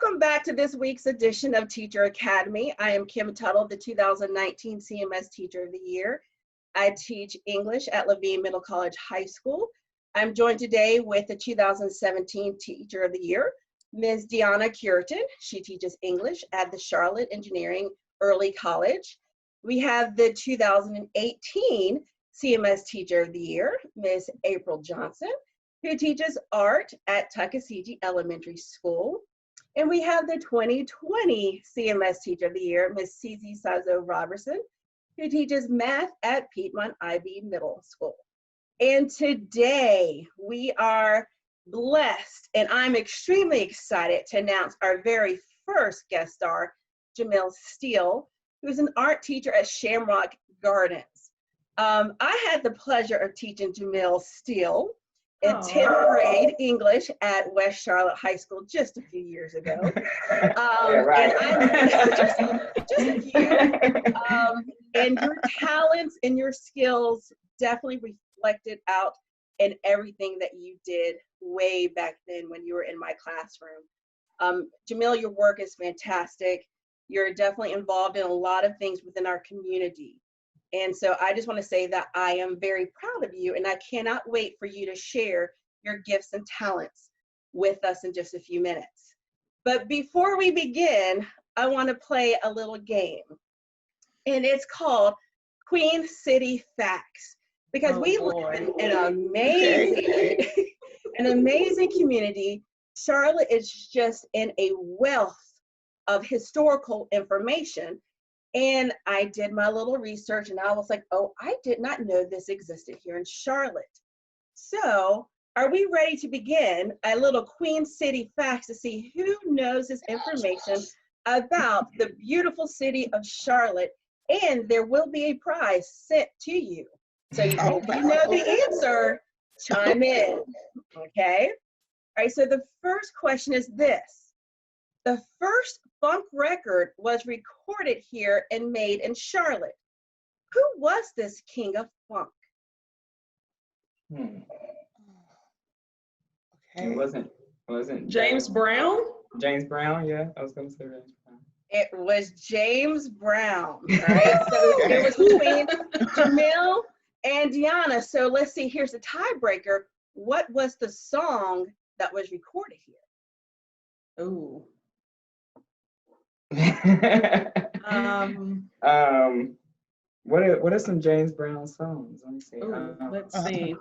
Welcome back to this week's edition of Teacher Academy. I am Kim Tuttle, the 2019 CMS Teacher of the Year. I teach English at Levine Middle College High School. I'm joined today with the 2017 Teacher of the Year, Ms. Deanna Curitan. She teaches English at the Charlotte Engineering Early College. We have the 2018 CMS Teacher of the Year, Ms. April Johnson, who teaches art at Tuckasegee Elementary School. And we have the 2020 CMS Teacher of the Year, Ms. Cici Sazo Robertson, who teaches math at Piedmont Ivy Middle School. And today we are blessed, and I'm extremely excited to announce our very first guest star, Jamil Steele, who's an art teacher at Shamrock Gardens. I had the pleasure of teaching Jamil Steele in 10th grade English at West Charlotte High School just a few years ago. Yeah, right. And just a few. And your talents and your skills definitely reflected out in everything that you did way back then when you were in my classroom. Jamil, your work is fantastic. You're definitely involved in a lot of things within our community. And so I just want to say that I am very proud of you, and I cannot wait for you to share your gifts and talents with us in just a few minutes. But before we begin, I want to play a little game, and it's called Queen City Facts, because we live in an amazing, an amazing community. Charlotte is just in a wealth of historical information. And I did my little research and I was like, oh, I did not know this existed here in Charlotte. So are we ready to begin a little Queen City Facts to see who knows this information about the beautiful city of Charlotte? And there will be a prize sent to you. So if you know the answer, chime in, okay? All right, so the first question is this. The first funk record was recorded here and made in Charlotte. Who was this king of funk? Okay. It wasn't James Brown? James Brown, yeah. I was gonna say James Brown. It was James Brown, right? So it was between Jamil and Deanna. So let's see, here's the tiebreaker. What was the song that was recorded here? Ooh. What are some James Brown songs? Let me see. Let's see.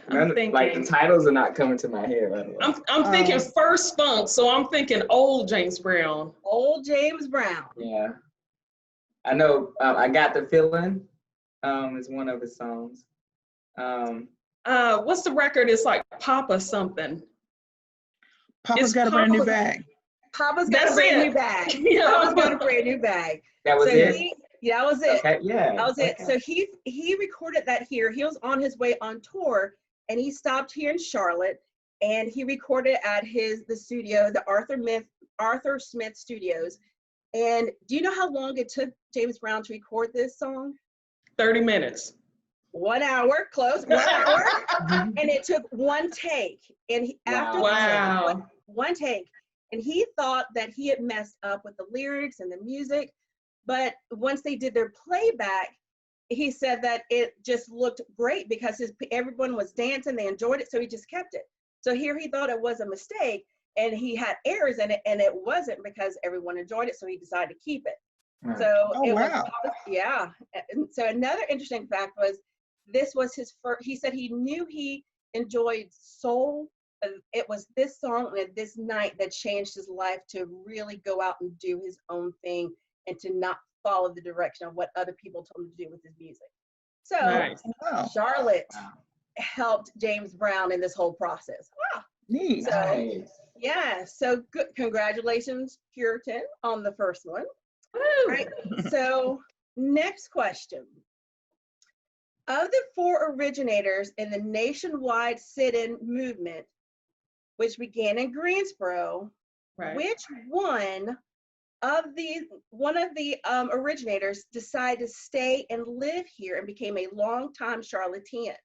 I'm thinking, like the titles are not coming to my head right away. I'm thinking first funk, so I'm thinking old James Brown. Old James Brown. Yeah. I know I Got the Feeling is one of his songs. What's the record? It's like Papa something. Papa's got a brand new bag. Papa's got a brand new bag. Yeah. Papa's got a brand new bag. That was it? Yeah, that was it. Okay, yeah. That was it. Okay. So he recorded that here. He was on his way on tour, and he stopped here in Charlotte, and he recorded at the studio, the Arthur Smith Studios. And do you know how long it took James Brown to record this song? 30 minutes. 1 hour, close, 1 hour. And it took one take. And after one take, and he thought that he had messed up with the lyrics and the music, but once they did their playback, he said that it just looked great because everyone was dancing, they enjoyed it, so he just kept it. So here he thought it was a mistake, and he had errors in it, and it wasn't because everyone enjoyed it, so he decided to keep it. Right. So wow. Yeah. And so another interesting fact was this was his first. He said he knew he enjoyed soul. It was this song and this night that changed his life to really go out and do his own thing and to not follow the direction of what other people told him to do with his music. So Nice. Charlotte helped James Brown in this whole process. Wow. Neat. So, Nice. yeah, so good. Congratulations, Curitan, on the first one. Woo. Right. So next question. Of the 4 originators in the nationwide sit-in movement, which began in Greensboro, Right. which one of the originators decided to stay and live here and became a longtime Charlottean?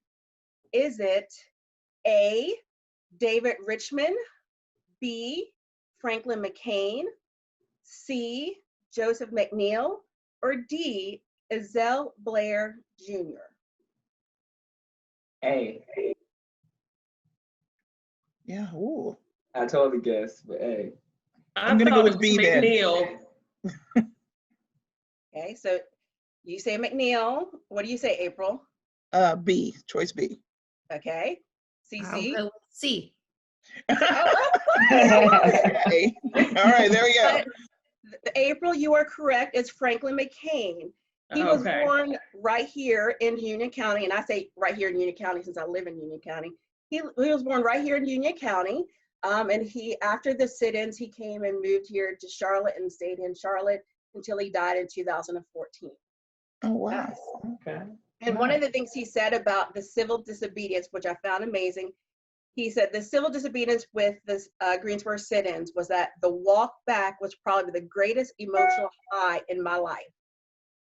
Is it A, David Richmond, B, Franklin McCain, C, Joseph McNeil, or D, Ezell Blair Jr.? A. Yeah, ooh. I totally guessed, but A. I I'm gonna go thought with it was B then. McNeil. Okay, so you say McNeil. What do you say, April? B, choice B. Okay. I'll CC. go with C. Okay. All right, there we go. April, you are correct. It's Franklin McCain. He was Okay. born right here in Union County, and I say right here in Union County since I live in Union County. He was born right here in Union County, and after the sit-ins, he came and moved here to Charlotte and stayed in Charlotte until he died in 2014. Oh, wow. Okay. And one of the things he said about the civil disobedience, which I found amazing, he said the civil disobedience with the Greensboro sit-ins was that the walk back was probably the greatest emotional high in my life.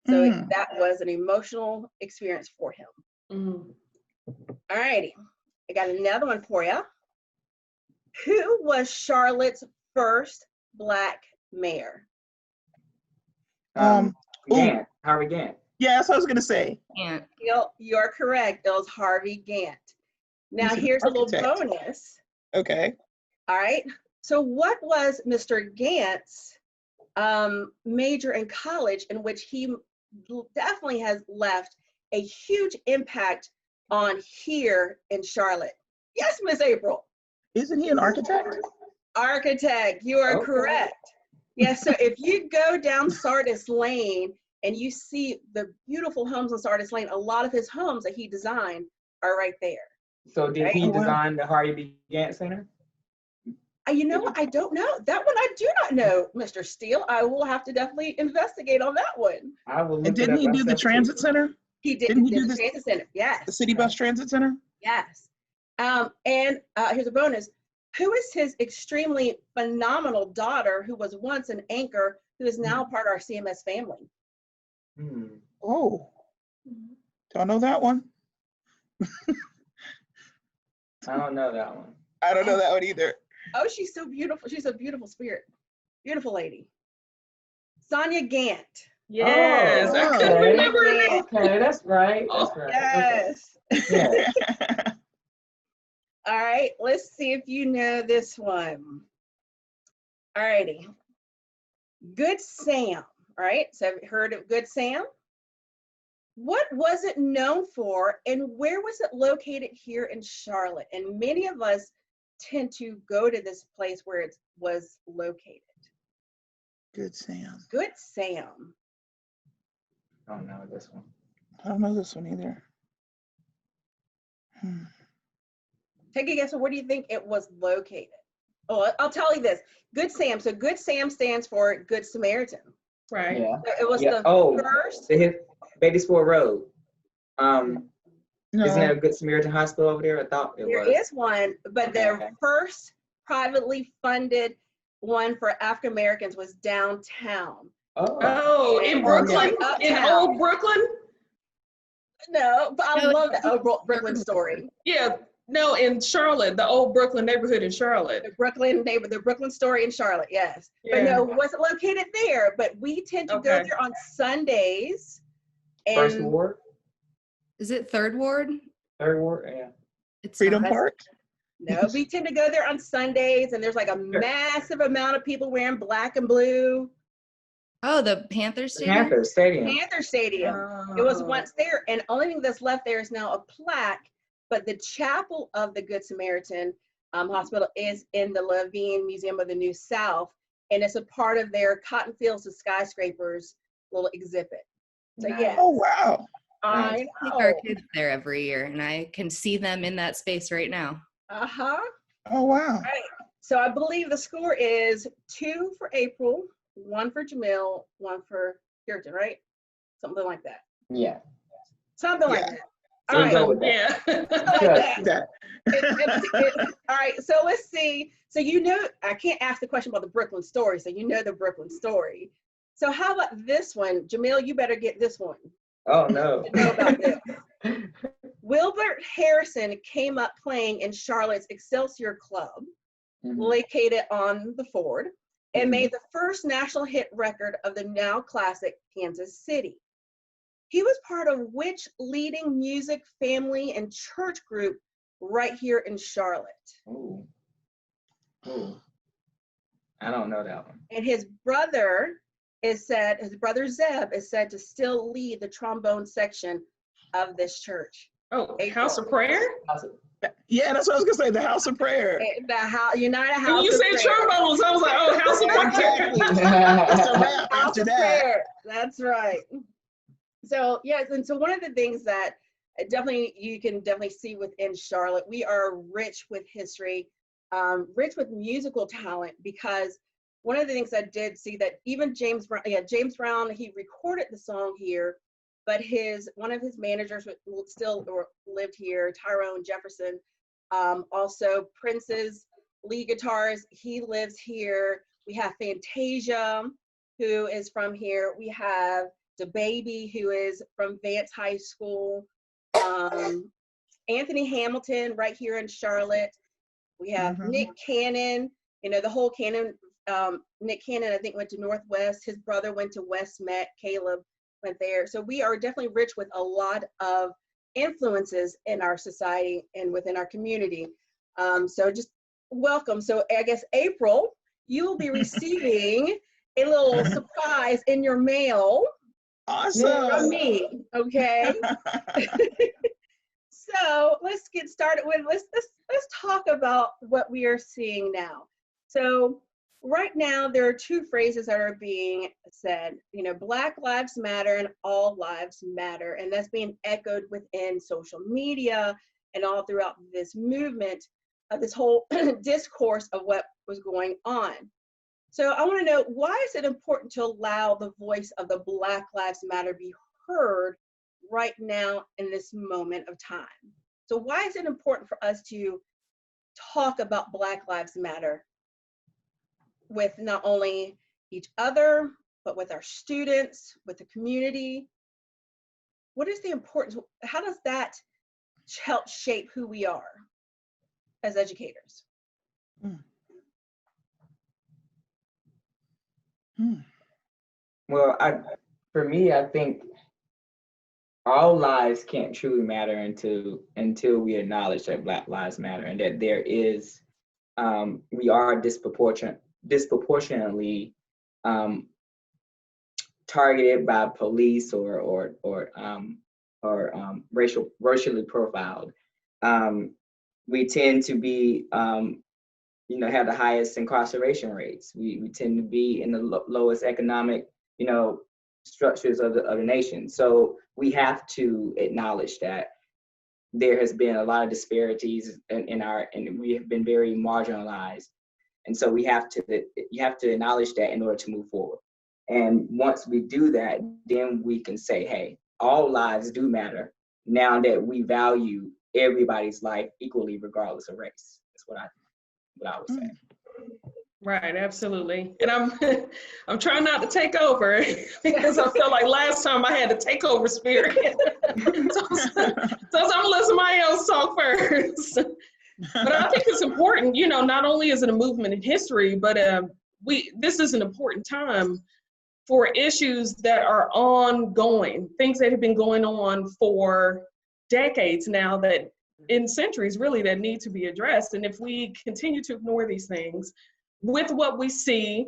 So that was an emotional experience for him. Mm. All righty, I got another one for you. Who was Charlotte's first Black mayor? Gant. Harvey Gant. Yeah, that's what I was gonna say. And You're correct. It was Harvey Gantt. Now He's an here's a little architect. bonus. Okay. All right. So what was Mr. Gantt's major in college, in which he definitely has left a huge impact on here in Charlotte? Yes, Miss April. Isn't he an architect? Architect, you are Okay. correct. Yes, so if you go down Sardis Lane and you see the beautiful homes on Sardis Lane, a lot of his homes that he designed are right there. So did he Oh, wow. design the Harvey B. Gantt Center? You know what? I don't know. That one I do not know, Mr. Steele. I will have to definitely investigate on that one. I will look And it didn't up he do the myself, too. transit center? He did, Didn't he did do the this- transit center. Yes. The city bus transit center? Yes. And here's a bonus. Who is his extremely phenomenal daughter who was once an anchor, who is now part of our CMS family? Hmm. Oh, don't know that one. I don't know that one. I don't know that one either. Oh, she's so beautiful. She's a beautiful spirit. Beautiful lady. Sonia Gant. Yes, I couldn't okay. remember her name. Okay, that's right. That's Oh, right. Yes. Okay. Yeah. All right, let's see if you know this one. All righty. Good Sam, all right? So have you heard of Good Sam? What was it known for and where was it located here in Charlotte? And many of us tend to go to this place where it was located. Good Sam. Good Sam. I don't know this one. I don't know this one either. Take a guess on where do you think it was located? Oh, I'll tell you this. Good Sam. So Good Sam stands for Good Samaritan. Right. Yeah. So it was Yeah. the first. The Beattysport Road. Isn't there No, a Good Samaritan Hospital over there? I thought it There was. is one, but the Okay. first privately funded one for African Americans was downtown. Oh. Oh, in Brooklyn? Yeah. In Uptown. old Brooklyn? No, but I No, love that old Brooklyn story. Yeah, no, in Charlotte, the old Brooklyn neighborhood in Charlotte. The Brooklyn story in Charlotte, yes. But Yeah. no, it wasn't located there, but we tend to go Okay. there on Sundays. First And Ward? is it Third Ward? Third Ward? Yeah. It's Freedom not. Park? no, we tend to go there on Sundays, and there's like a massive amount of people wearing black and blue. Oh, the Panther Stadium? Panther Stadium. Panther Stadium. It was once there, and only thing that's left there is now a plaque, but the chapel of the Good Samaritan Hospital is in the Levine Museum of the New South, and it's a part of their Cotton Fields to Skyscrapers little exhibit. So Nice. yeah, Oh, wow. I I take know. our kids there every year, and I can see them in that space right now. Uh-huh. Oh, wow. So I believe the score is 2 for April, 1 for Jamil, 1 for Kirtan, right? Something like that. Yeah. Something like Yeah. that. All We'll right. go with that. Yeah. Something like that. That. All right, so let's see. So you know, I can't ask the question about the Brooklyn story, so you know the Brooklyn story. So how about this one? Jamil, you better get this one. Oh, no. know about this. Wilbert Harrison came up playing in Charlotte's Excelsior Club, Mhm. located on the Ford, and Mhm. made the first national hit record of the now classic Kansas City. He was part of which leading music, family, and church group right here in Charlotte? Ooh. Ooh. I don't know that one. And his brother Zeb is said to still lead the trombone section of this church. Oh, April. House of Prayer? Yeah, that's what I was gonna say. The House of Prayer. United House When you of said Prayer. trombones, I was like, oh, House of Prayer. Exactly. It's a wrap House after of that. Prayer. That's right. So yes, and so one of the things that you can definitely see within Charlotte, we are rich with history, rich with musical talent, because one of the things I did see that even James Brown, he recorded the song here, but one of his managers still lived here, Tyrone Jefferson. Also Prince's lead guitarist, he lives here. We have Fantasia, who is from here. We have DaBaby, who is from Vance High School. Anthony Hamilton, right here in Charlotte. We have Mhm. Nick Cannon, the whole Cannon. Nick Cannon, I think, went to Northwest. His brother went to West Met. Caleb went there. So we are definitely rich with a lot of influences in our society and within our community. So just welcome. So I guess, April, you will be receiving a little surprise in your mail from Awesome. me, okay? So let's get started with, let's talk about what we are seeing now. So right now there are two phrases that are being said, Black Lives Matter and All Lives Matter, and that's being echoed within social media and all throughout this movement, this whole discourse of what was going on. So I want to know, why is it important to allow the voice of the Black Lives Matter be heard right now in this moment of time? So why is it important for us to talk about Black Lives Matter with not only each other, but with our students, with the community? What is the importance? How does that help shape who we are as educators? Well, for me, I think all lives can't truly matter until we acknowledge that Black Lives Matter, and that there is, we are disproportionately targeted by police or racially profiled. We tend to be, have the highest incarceration rates. We tend to be in the lowest economic, structures of the nation. So we have to acknowledge that there has been a lot of disparities and we have been very marginalized. And so you have to acknowledge that in order to move forward. And once we do that, then we can say, hey, all lives do matter now that we value everybody's life equally, regardless of race. That's what I would say. Right, absolutely. And I'm trying not to take over because I feel like last time I had a takeover spirit. so I'm gonna let somebody else talk first. But I think it's important, not only is it a movement in history, but this is an important time for issues that are ongoing, things that have been going on for decades now, that in centuries really, that need to be addressed. And if we continue to ignore these things, with what we see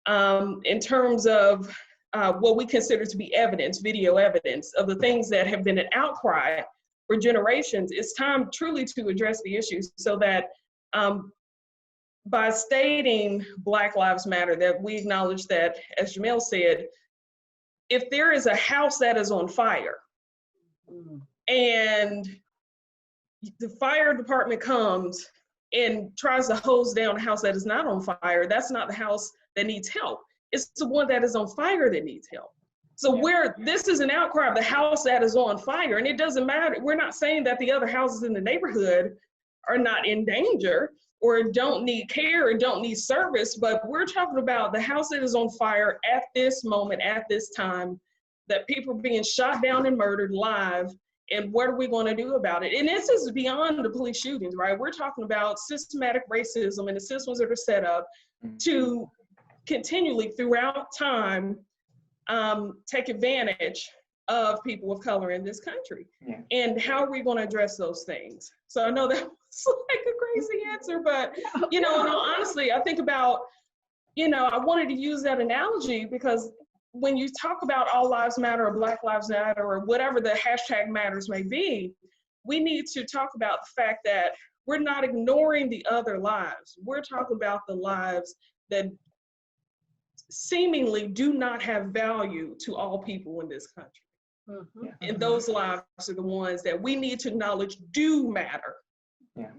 in terms of what we consider to be evidence, video evidence of the things that have been an outcry for generations, it's time truly to address the issues, so that by stating Black Lives Matter, that we acknowledge that, as Jamel said, if there is a house that is on fire and the fire department comes and tries to hose down a house that is not on fire, that's not the house that needs help. It's the one that is on fire that needs help. So this is an outcry of the house that is on fire, and it doesn't matter. We're not saying that the other houses in the neighborhood are not in danger or don't need care or don't need service, but we're talking about the house that is on fire at this moment, at this time, that people are being shot down and murdered live. And what are we going to do about it? And this is beyond the police shootings, right? We're talking about systematic racism and the systems that are set up to continually throughout time take advantage of people of color in this country. Yeah. And how are we going to address those things? So I know that was like a crazy answer, but you know, and honestly, I think about, you know, I wanted to use that analogy because when you talk about all lives matter or Black Lives Matter or whatever the hashtag matters may be, we need to talk about the fact that we're not ignoring the other lives. We're talking about the lives that seemingly do not have value to all people in this country. Mhm. And those lives are the ones that we need to acknowledge do matter. Yeah.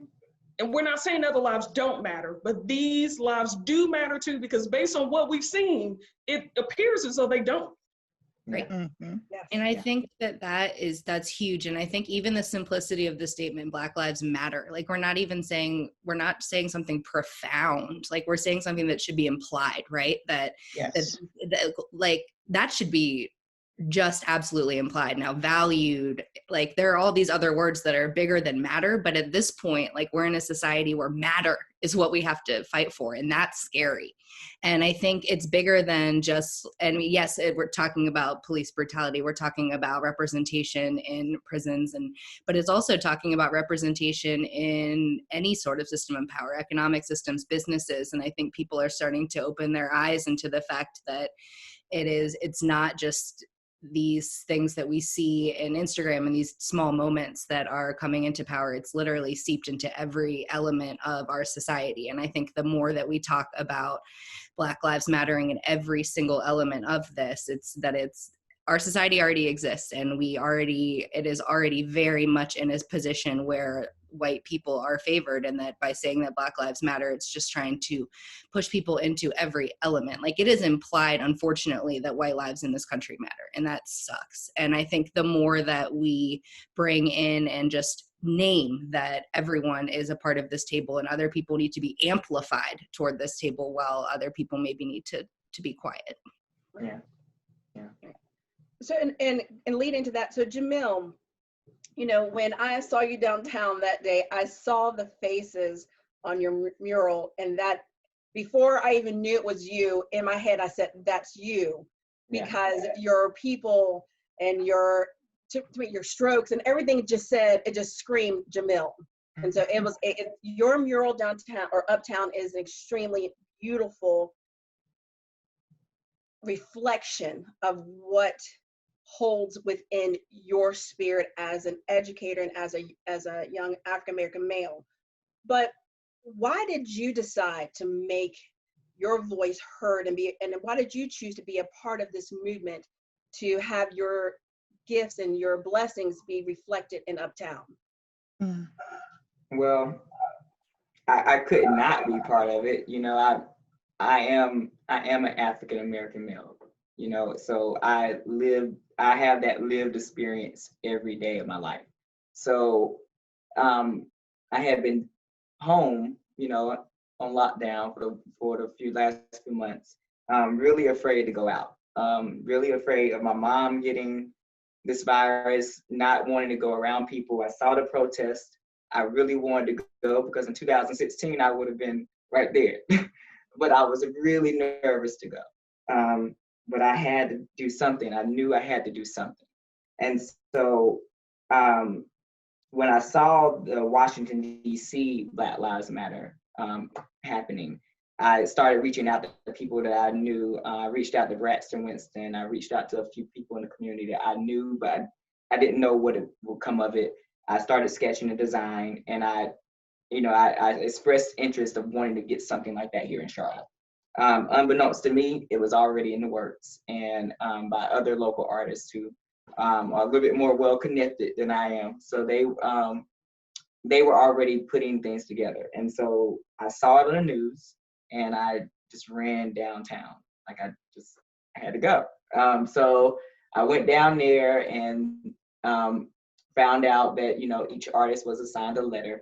And we're not saying other lives don't matter, but these lives do matter too, because based on what we've seen, it appears as though they don't. Right. Mhm. Yes. And I think that's huge. And I think even the simplicity of the statement, Black Lives Matter, like we're not saying something profound. Like we're saying something that should be implied, right? That Yes. like that should be just absolutely implied. Now valued, like there are all these other words that are bigger than matter, but at this point, like we're in a society where matter is what we have to fight for, and that's scary. And I think it's bigger than just, and yes, we're talking about police brutality, we're talking about representation in prisons, but it's also talking about representation in any sort of system of power, economic systems, businesses. And I think people are starting to open their eyes into the fact that it's not just these things that we see in Instagram and these small moments that are coming into power. It's literally seeped into every element of our society. And I think the more that we talk about Black Lives Mattering in every single element of this, it's our society already exists, and it is already very much in a position where white people are favored, and that by saying that Black Lives Matter, it's just trying to push people into every element. Like it is implied, unfortunately, that white lives in this country matter, and that sucks. And I think the more that we bring in and just name that everyone is a part of this table and other people need to be amplified toward this table while other people maybe need to be quiet. Yeah. So and lead into that. So Jamil, you know, when I saw you downtown that day, I saw the faces on your mural, and that before I even knew it was you, in my head I said, that's you, because your people and your strokes and everything it just screamed Jamil. And so it was your mural downtown or uptown is an extremely beautiful reflection of what holds within your spirit as an educator and as a young African-American male. But why did you decide to make your voice heard and why did you choose to be a part of this movement to have your gifts and your blessings be reflected in Uptown? Well, I could not be part of it. You know, I am an African American male, you know, so I have that lived experience every day of my life. So I had been home, you know, on lockdown for the last few months, really afraid to go out, really afraid of my mom getting this virus, not wanting to go around people. I saw the protest. I really wanted to go because in 2016, I would have been right there. But I was really nervous to go. But I had to do something. I knew I had to do something. And so when I saw the Washington, D.C. Black Lives Matter happening, I started reaching out to people that I knew. I reached out to Braxton Winston. I reached out to a few people in the community that I knew, but I didn't know what would come of it. I started sketching a design, and I expressed interest of wanting to get something like that here in Charlotte. Unbeknownst to me, it was already in the works, and by other local artists who are a little bit more well-connected than I am. So they were already putting things together. And so I saw it on the news, and I just ran downtown. Like I had to go. So I went down there and found out that, you know, each artist was assigned a letter.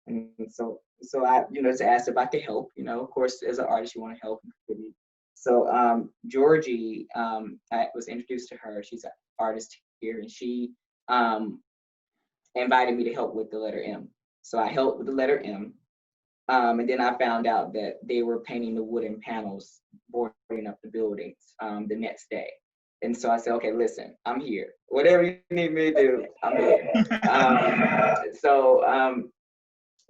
And so I, you know, just asked if I could help. You know, of course, as an artist, you want to help and contribute. So Georgie, I was introduced to her. She's an artist here, and she invited me to help with the letter M. So I helped with the letter M. And then I found out that they were painting the wooden panels, boarding up the buildings the next day. And so I said, okay, listen, I'm here. Whatever you need me to do, I'm here.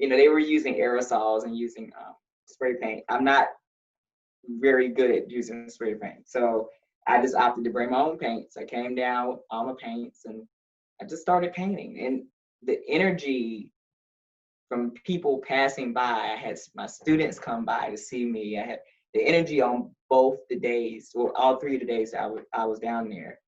You know, they were using aerosols and using spray paint. I'm not very good at using spray paint. So I just opted to bring my own paints. I came down with all my paints and I just started painting. And the energy from people passing by, I had my students come by to see me. I had the energy on both the days, or all 3 of the days I was down there.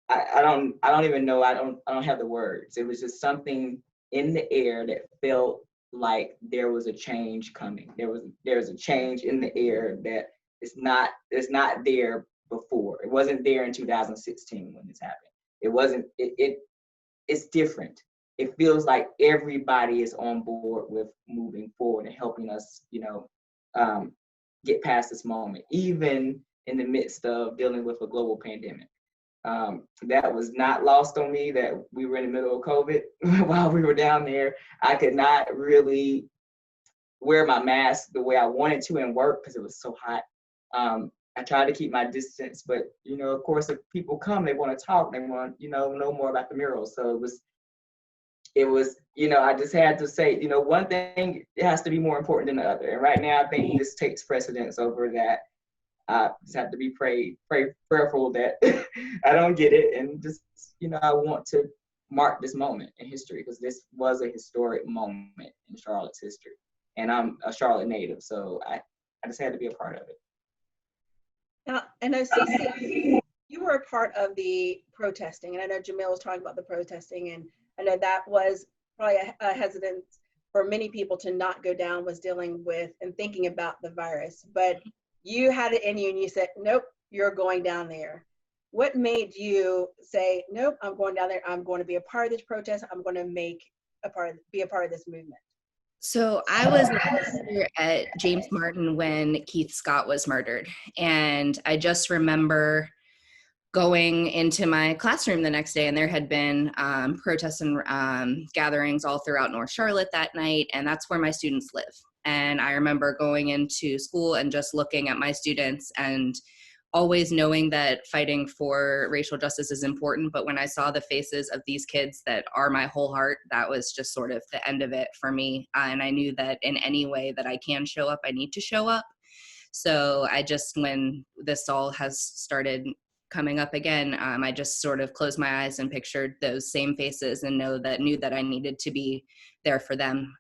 I don't even know. I don't have the words. It was just something in the air that felt like there was a change coming. There's a change in the air that it's not there before. It wasn't there in 2016 when this happened. It wasn't. It's different. It feels like everybody is on board with moving forward and helping us, you know, get past this moment, even in the midst of dealing with a global pandemic. That was not lost on me that we were in the middle of COVID while we were down there. I could not really wear my mask the way I wanted to and work because it was so hot. I tried to keep my distance, but, you know, of course, if people come, they want to talk, they want, you know more about the murals. So it was, you know, I just had to say, you know, one thing, it has to be more important than the other. And right now, I think this takes precedence over that. I just have to be prayerful that I don't get it. And just, you know, I want to mark this moment in history because this was a historic moment in Charlotte's history. And I'm a Charlotte native, so I just had to be a part of it. Now, I know, Cece, you were a part of the protesting, and I know Jamil was talking about the protesting, and I know that was probably a hesitance for many people to not go down, was dealing with and thinking about the virus. But you had it in you and you said, nope, you're going down there. What made you say, nope, I'm going down there. I'm going to be a part of this protest. I'm going to be a part of this movement. So I was last year at James Martin when Keith Scott was murdered. And I just remember going into my classroom the next day, and there had been protests and gatherings all throughout North Charlotte that night. And that's where my students live. And I remember going into school and just looking at my students and always knowing that fighting for racial justice is important. But when I saw the faces of these kids that are my whole heart, that was just sort of the end of it for me. And I knew that in any way that I can show up, I need to show up. So I just, when this all has started coming up again, I just sort of closed my eyes and pictured those same faces and knew that I needed to be there for them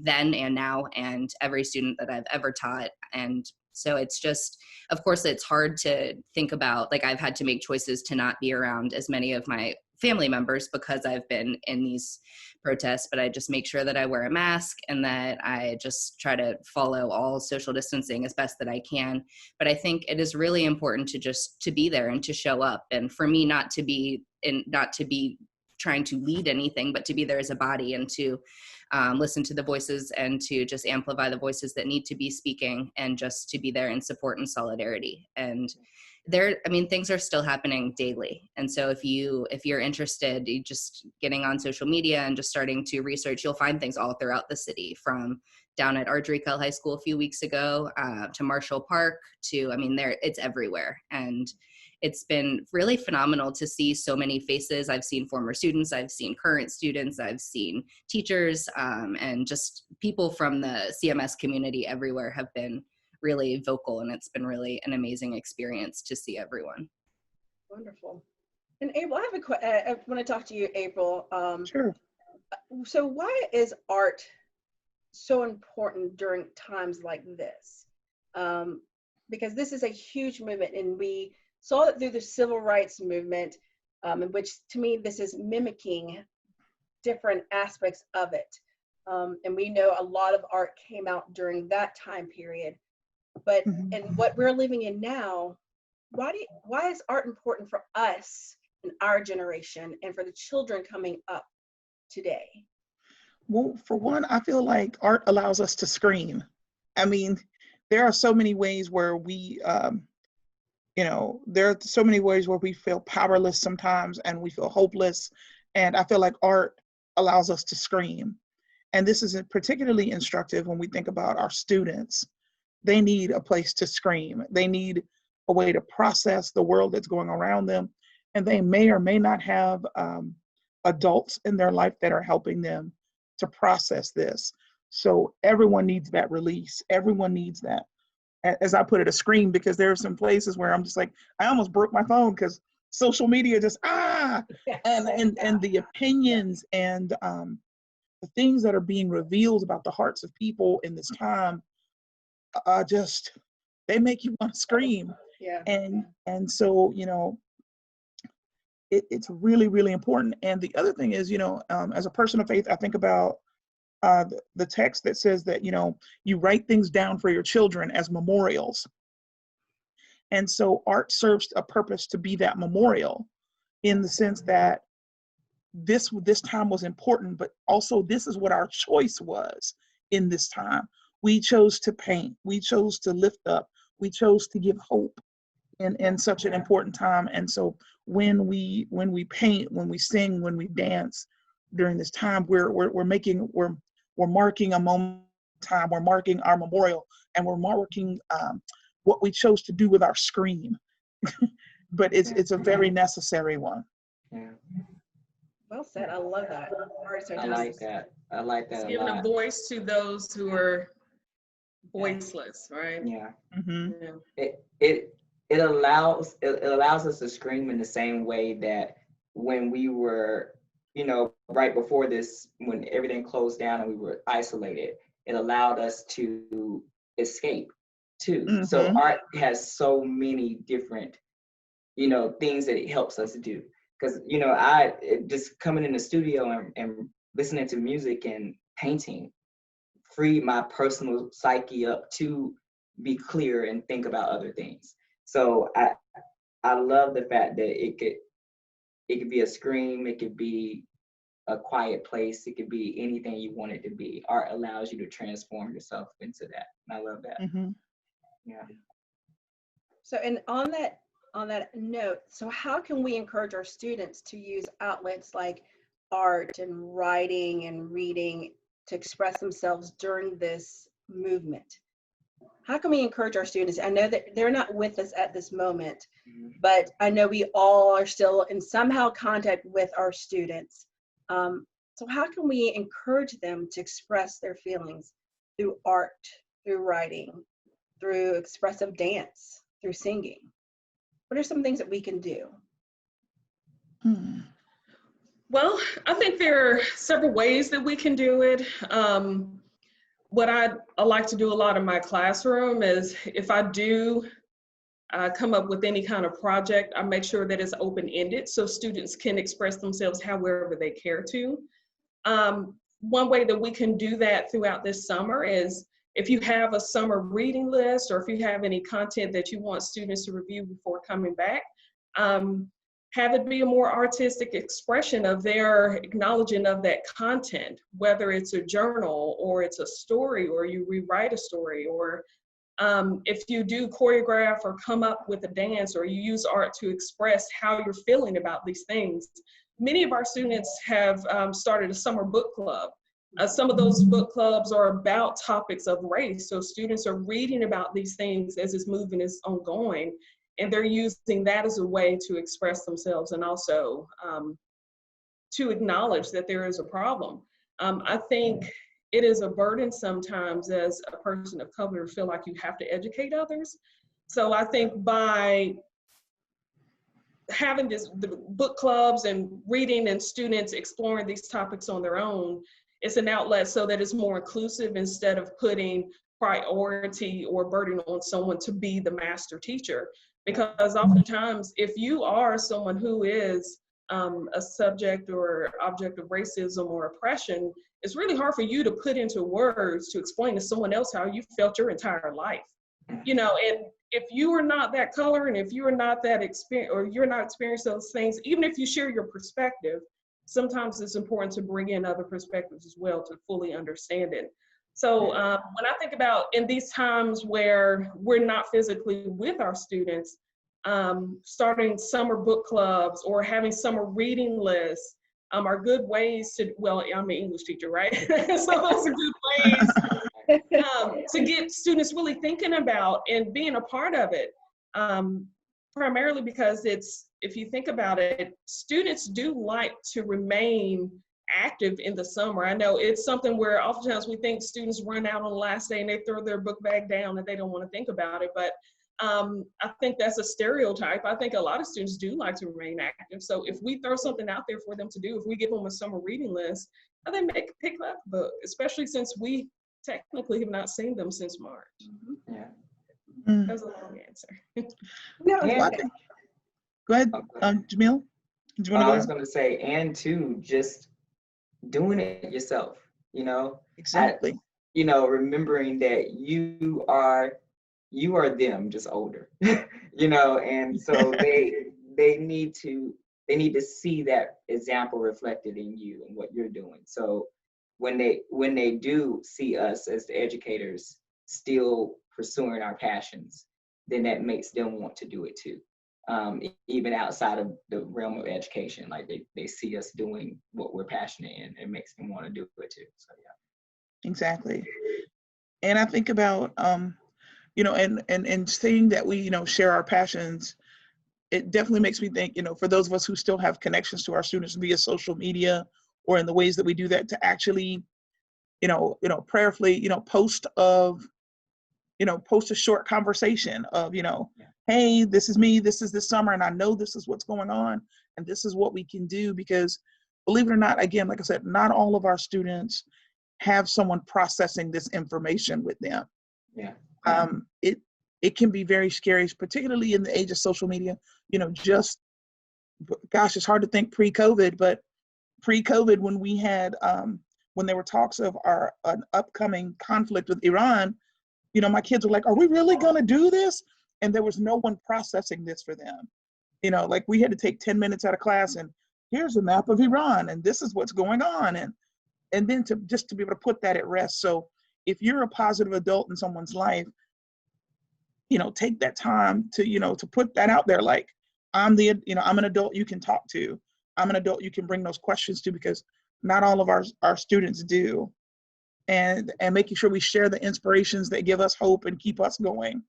then and now, and every student that I've ever taught. And so it's just, of course, it's hard to think about, like I've had to make choices to not be around as many of my family members because I've been in these protests, but I just make sure that I wear a mask and that I just try to follow all social distancing as best that I can. But I think it is really important to be there and to show up. And for me, not to be trying to lead anything, but to be there as a body and to listen to the voices and to just amplify the voices that need to be speaking and just to be there in support and solidarity. And things are still happening daily. And so if you're interested, you just getting on social media and just starting to research, you'll find things all throughout the city, from down at Ardrey High School a few weeks ago to Marshall Park it's everywhere. And it's been really phenomenal to see so many faces. I've seen former students, I've seen current students, I've seen teachers, and just people from the CMS community everywhere have been really vocal, and it's been really an amazing experience to see everyone. Wonderful. And April, I want to talk to you, April. Sure. So why is art so important during times like this? Because this is a huge movement, and we saw it through the civil rights movement, in which, to me, this is mimicking different aspects of it. And we know a lot of art came out during that time period. But in what we're living in now, why is art important for us in our generation and for the children coming up today? Well, for one, I feel like art allows us to scream. I mean, there are so many ways where we, there are so many ways where we feel powerless sometimes and we feel hopeless. And I feel like art allows us to scream. And this is particularly instructive when we think about our students. They need a place to scream. They need a way to process the world that's going around them. And they may or may not have adults in their life that are helping them to process this. So everyone needs that release. Everyone needs that, as I put it, a scream, because there are some places where I'm just like, I almost broke my phone because social media just, and the opinions and the things that are being revealed about the hearts of people in this time, just, they make you want to scream. Yeah. And so, it's really, really important. And the other thing is, as a person of faith, I think about the text that says that, you write things down for your children as memorials. And so art serves a purpose to be that memorial, in the sense that this time was important, but also this is what our choice was in this time. We chose to paint, we chose to lift up, we chose to give hope in such an important time. And so when we paint, when we sing, when we dance during this time, we're marking a moment in time, we're marking our memorial, and we're marking what we chose to do with our scream. But it's a very necessary one. Yeah. Well said. I love that. I like that. I like that It's a giving a lot. voice to those who are voiceless, right? Yeah. Mm-hmm. Yeah. It allows us to scream in the same way that when we were, right before this, when everything closed down and we were isolated, it allowed us to escape too. Mm-hmm. So art has so many different, things that it helps us do. Because, I just coming in the studio and listening to music and painting freed my personal psyche up to be clear and think about other things. So I love the fact that it could be a scream, it could be a quiet place, it could be anything you want it to be. Art allows you to transform yourself into that. And I love that. Mm-hmm. Yeah. So, and on that note, so how can we encourage our students to use outlets like art and writing and reading to express themselves during this movement? How can we encourage our students? I know that they're not with us at this moment, but I know we all are still in somehow contact with our students. So how can we encourage them to express their feelings through art, through writing, through expressive dance, through singing? What are some things that we can do? Well, I think there are several ways that we can do it. What I like to do a lot in my classroom is, if I do come up with any kind of project, I make sure that it's open-ended so students can express themselves however they care to. One way that we can do that throughout this summer is, if you have a summer reading list, or if you have any content that you want students to review before coming back, have it be a more artistic expression of their acknowledging of that content, whether it's a journal or it's a story, or you rewrite a story, or if you do choreograph or come up with a dance, or you use art to express how you're feeling about these things. Many of our students have started a summer book club. Some of those book clubs are about topics of race. So students are reading about these things as this movement is ongoing, and they're using that as a way to express themselves, and also to acknowledge that there is a problem. I think it is a burden sometimes as a person of color to feel like you have to educate others. So I think by having the book clubs and reading and students exploring these topics on their own, it's an outlet so that it's more inclusive, instead of putting priority or burden on someone to be the master teacher. Because oftentimes, if you are someone who is a subject or object of racism or oppression, it's really hard for you to put into words to explain to someone else how you felt your entire life. And if you are not that color, and if you are not that experience, or you're not experiencing those things, even if you share your perspective, sometimes it's important to bring in other perspectives as well to fully understand it. So when I think about in these times where we're not physically with our students, starting summer book clubs or having summer reading lists are good ways to, well, I'm an English teacher, right? So those are good ways to get students really thinking about and being a part of it. Primarily because it's, if you think about it, students do like to remain active in the summer. I know it's something where oftentimes we think students run out on the last day and they throw their book bag down and they don't want to think about it. But I think that's a stereotype. I think a lot of students do like to remain active. So if we throw something out there for them to do, if we give them a summer reading list, they may pick up a book, especially since we technically have not seen them since March. Yeah. That's a long answer. No, And, Go ahead, Jamil. Do you want to I go was ahead? going to say, and too, just doing it yourself, you know, Exactly. you know, remembering that you are them, just older, you know, and so they need to see that example reflected in you and what you're doing. So when they do see us as the educators still pursuing our passions, then that makes them want to do it too. Even outside of the realm of education, like they see us doing what we're passionate in, it makes them want to do it too. So yeah. Exactly. And I think about, you know, and saying that we, you know, share our passions, it definitely makes me think, you know, for those of us who still have connections to our students via social media or in the ways that we do that, to actually, prayerfully, post a short conversation of, hey, this is me, this is this summer, and I know this is what's going on, and this is what we can do. Because believe it or not, again, like I said, not all of our students have someone processing this information with them. Yeah. It can be very scary, particularly in the age of social media. Gosh, it's hard to think pre-COVID, but pre-COVID, when we had, when there were talks of an upcoming conflict with Iran, my kids were like, are we really going to do this? And there was no one processing this for them. Like we had to take 10 minutes out of class and here's a map of Iran and this is what's going on. And then to be able to put that at rest. So if you're a positive adult in someone's life, take that time to put that out there. Like I'm an adult you can talk to. I'm an adult you can bring those questions to, because not all of our students do. And making sure we share the inspirations that give us hope and keep us going.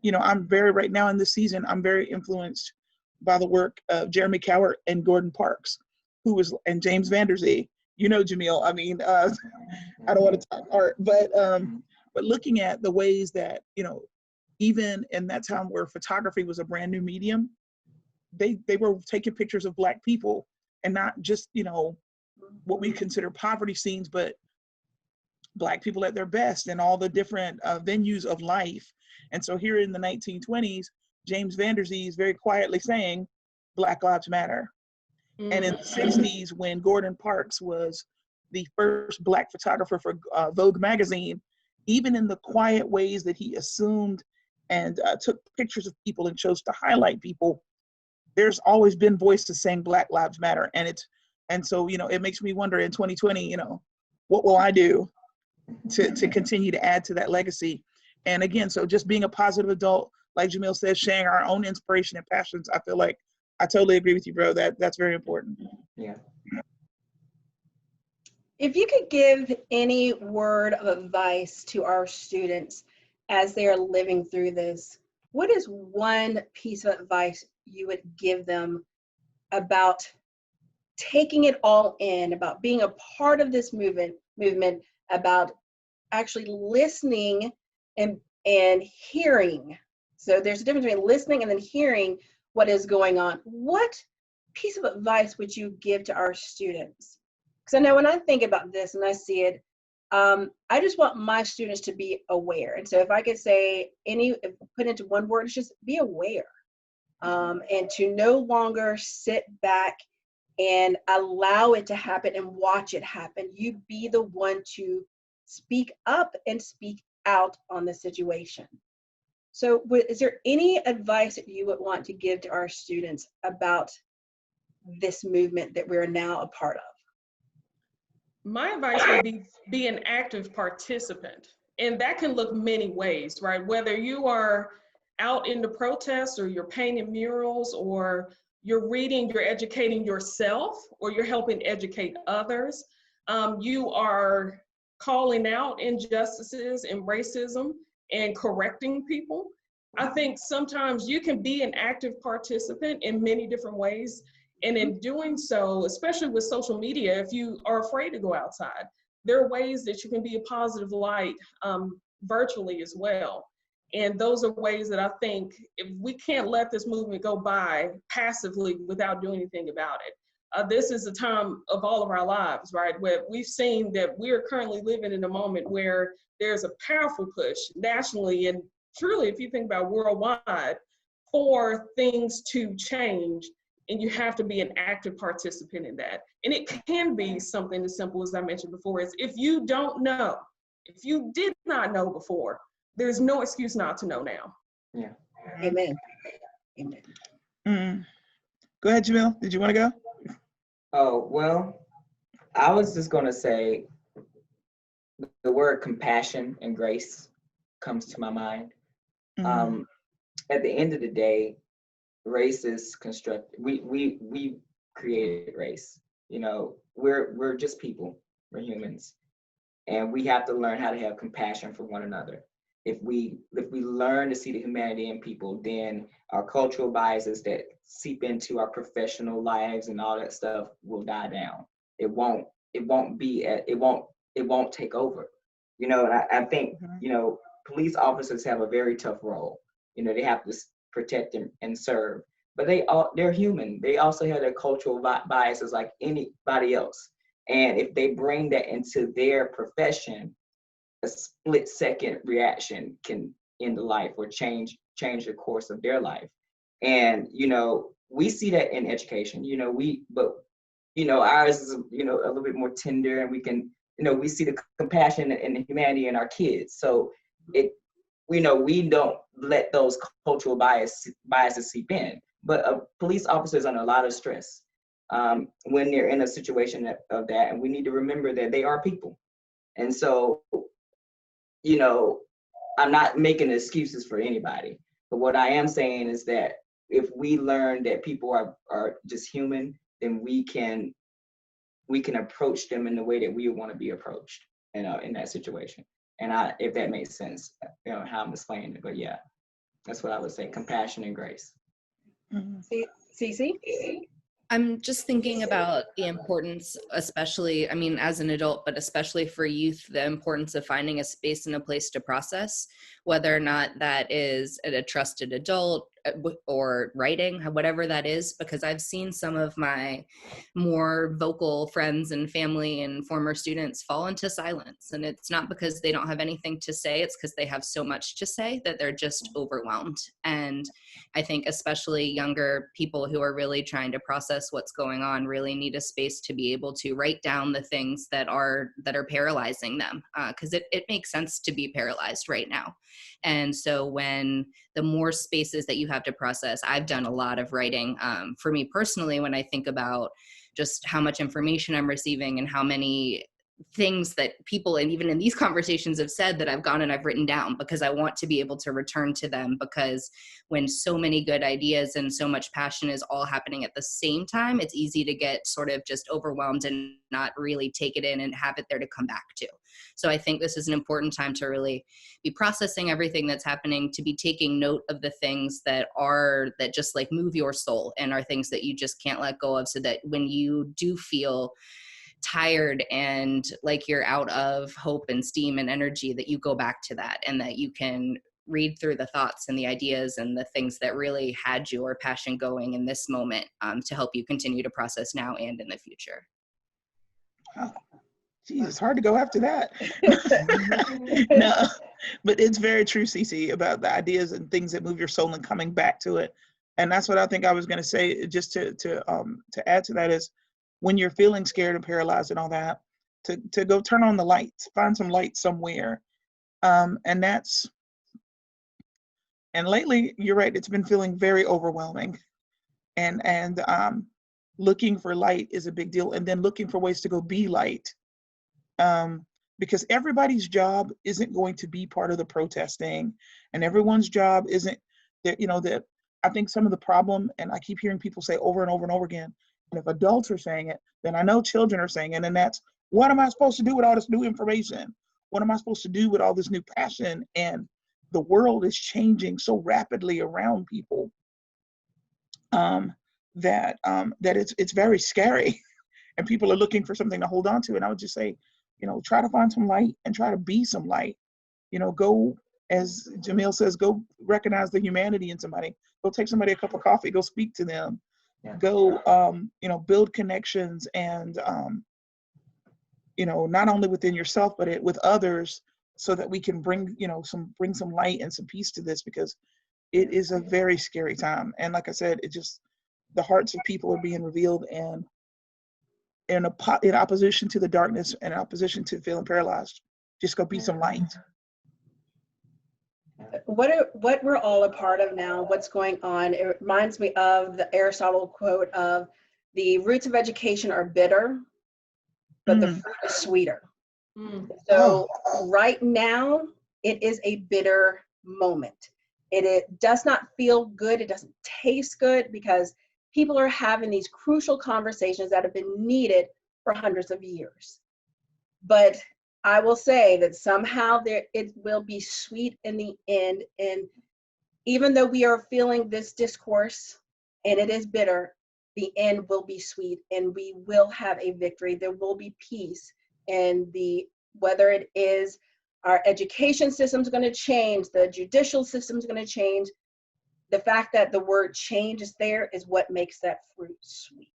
Right now in this season, I'm very influenced by the work of Jeremy Cowart and Gordon Parks, and James Vanderzee. Jamil, I mean, I don't want to talk art, but looking at the ways that, even in that time where photography was a brand new medium, they were taking pictures of Black people, and not just, what we consider poverty scenes, but Black people at their best and all the different venues of life. And so here in the 1920s, James Vanderzee is very quietly saying, Black Lives Matter. Mm-hmm. And in the 60s, when Gordon Parks was the first Black photographer for Vogue magazine, even in the quiet ways that he assumed and took pictures of people and chose to highlight people, there's always been voices saying Black Lives Matter. And so, it makes me wonder in 2020, what will I do to continue to add to that legacy? And again, so just being a positive adult, like Jamil says, sharing our own inspiration and passions, I feel like I totally agree with you, bro. That's very important. Yeah. If you could give any word of advice to our students as they are living through this, what is one piece of advice you would give them about taking it all in, about being a part of this movement, about actually listening and hearing? So there's a difference between listening and then hearing what is going on. What piece of advice would you give to our students? Because I know when I think about this and I see it, I just want my students to be aware. And so if I could say put into one word, it's just be aware. And to no longer sit back and allow it to happen and watch it happen. You be the one to speak up and speak out on the situation. So is there any advice that you would want to give to our students about this movement that we're now a part of? My advice would be an active participant. And that can look many ways, right? Whether you are out in the protests or you're painting murals or you're reading, you're educating yourself or you're helping educate others. You are calling out injustices and racism and correcting people. I think sometimes you can be an active participant in many different ways. And in doing so, especially with social media, if you are afraid to go outside, there are ways that you can be a positive light virtually as well. And those are ways that I think if we can't let this movement go by passively without doing anything about it. This is a time of all of our lives, right? Where we've seen that we are currently living in a moment where there's a powerful push nationally and truly, if you think about worldwide, for things to change. And you have to be an active participant in that. And it can be something as simple as I mentioned before, is if you don't know, if you did not know before, there's no excuse not to know now. Yeah. Amen. Amen. Go ahead, Jamil. Did you want to go? Oh, well, I was just going to say the word compassion and grace comes to my mind. At the end of the day, race is constructed. We created race. You know, we're just people. We're humans, and we have to learn how to have compassion for one another. If we learn to see the humanity in people, then our cultural biases that seep into our professional lives and all that stuff will die down. It won't take over. You know, and I think, you know, police officers have a very tough role. You know, they have to protect and serve, but they're human. They also have their cultural biases like anybody else. And if they bring that into their profession, a split-second reaction can end the life or change the course of their life. And, you know, we see that in education, you know, but, you know, ours is, you know, a little bit more tender, and we can, you know, we see the compassion and the humanity in our kids. So we don't let those cultural biases seep in. But police officers are under a lot of stress when they're in a situation of that, and we need to remember that they are people. And so, you know, I'm not making excuses for anybody, but what I am saying is that if we learn that people are just human, then we can approach them in the way that we want to be approached, you know, in that situation. And if that makes sense, you know, how I'm explaining it. But yeah, that's what I would say: compassion and grace. Cece? I'm just thinking about the importance, especially, I mean, as an adult, but especially for youth, the importance of finding a space and a place to process, whether or not that is a trusted adult or writing, whatever that is, because I've seen some of my more vocal friends and family and former students fall into silence. And it's not because they don't have anything to say, it's because they have so much to say that they're just overwhelmed. And I think especially younger people who are really trying to process what's going on really need a space to be able to write down the things that are paralyzing them, because it makes sense to be paralyzed right now. And so when the more spaces that you have to process, I've done a lot of writing. For me personally, when I think about just how much information I'm receiving and how many things that people, and even in these conversations, have said that I've gone and I've written down because I want to be able to return to them, because when so many good ideas and so much passion is all happening at the same time, it's easy to get sort of just overwhelmed and not really take it in and have it there to come back to. So I think this is an important time to really be processing everything that's happening, to be taking note of the things that just like move your soul and are things that you just can't let go of, so that when you do feel tired and like you're out of hope and steam and energy, that you go back to that, and that you can read through the thoughts and the ideas and the things that really had your passion going in this moment, to help you continue to process now and in the future. Oh, geez, it's hard to go after that. No, but it's very true, Cece, about the ideas and things that move your soul and coming back to it. And that's what I think I was going to say, just to add to that, is when you're feeling scared and paralyzed and all that, to go turn on the lights, find some light somewhere. And lately, you're right, it's been feeling very overwhelming. And looking for light is a big deal. And then looking for ways to go be light because everybody's job isn't going to be part of the protesting, and everyone's job isn't that, that I think some of the problem, and I keep hearing people say over and over and over again, and if adults are saying it, then I know children are saying it, and that's, what am I supposed to do with all this new information? What am I supposed to do with all this new passion? And the world is changing so rapidly around people that it's very scary, and people are looking for something to hold on to. And I would just say, try to find some light and try to be some light. Go, as Jamil says, go recognize the humanity in somebody. Go take somebody a cup of coffee. Go speak to them. Yeah. Go, build connections, and not only within yourself but with others, so that we can bring some light and some peace to this, because it is a very scary time. And like I said, the hearts of people are being revealed, and in opposition to the darkness and in opposition to feeling paralyzed, just go be some light. What we're all a part of now, what's going on, it reminds me of the Aristotle quote of, the roots of education are bitter, but the fruit is sweeter. So right now, it is a bitter moment. It does not feel good. It doesn't taste good, because people are having these crucial conversations that have been needed for hundreds of years. But I will say that somehow it will be sweet in the end. And even though we are feeling this discourse and it is bitter, the end will be sweet, and we will have a victory. There will be peace. And whether it is our education system is going to change, the judicial system is going to change, the fact that the word change is there is what makes that fruit sweet.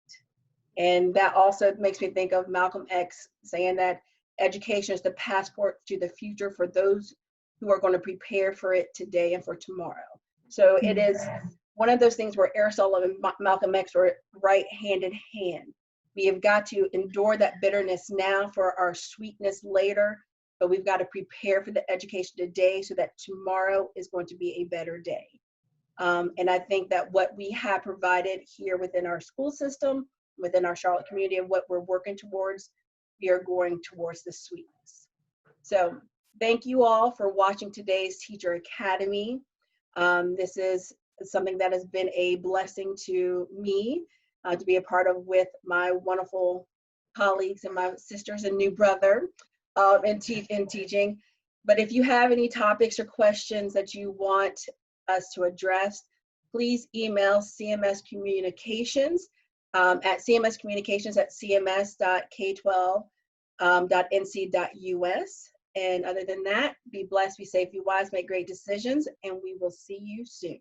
And that also makes me think of Malcolm X saying that education is the passport to the future for those who are going to prepare for it today and for tomorrow. So it is one of those things where Aristotle and Malcolm X were right hand in hand. We have got to endure that bitterness now for our sweetness later, but we've got to prepare for the education today so that tomorrow is going to be a better day. And I think that what we have provided here within our school system, within our Charlotte community, and what we're working towards, we are going towards the sweetness. So thank you all for watching today's Teacher Academy. This is something that has been a blessing to me to be a part of with my wonderful colleagues and my sisters and new brother in teaching. But if you have any topics or questions that you want us to address, please email CMS Communications at cms.k12.nc.us. And other than that, be blessed, be safe, be wise, make great decisions, and we will see you soon.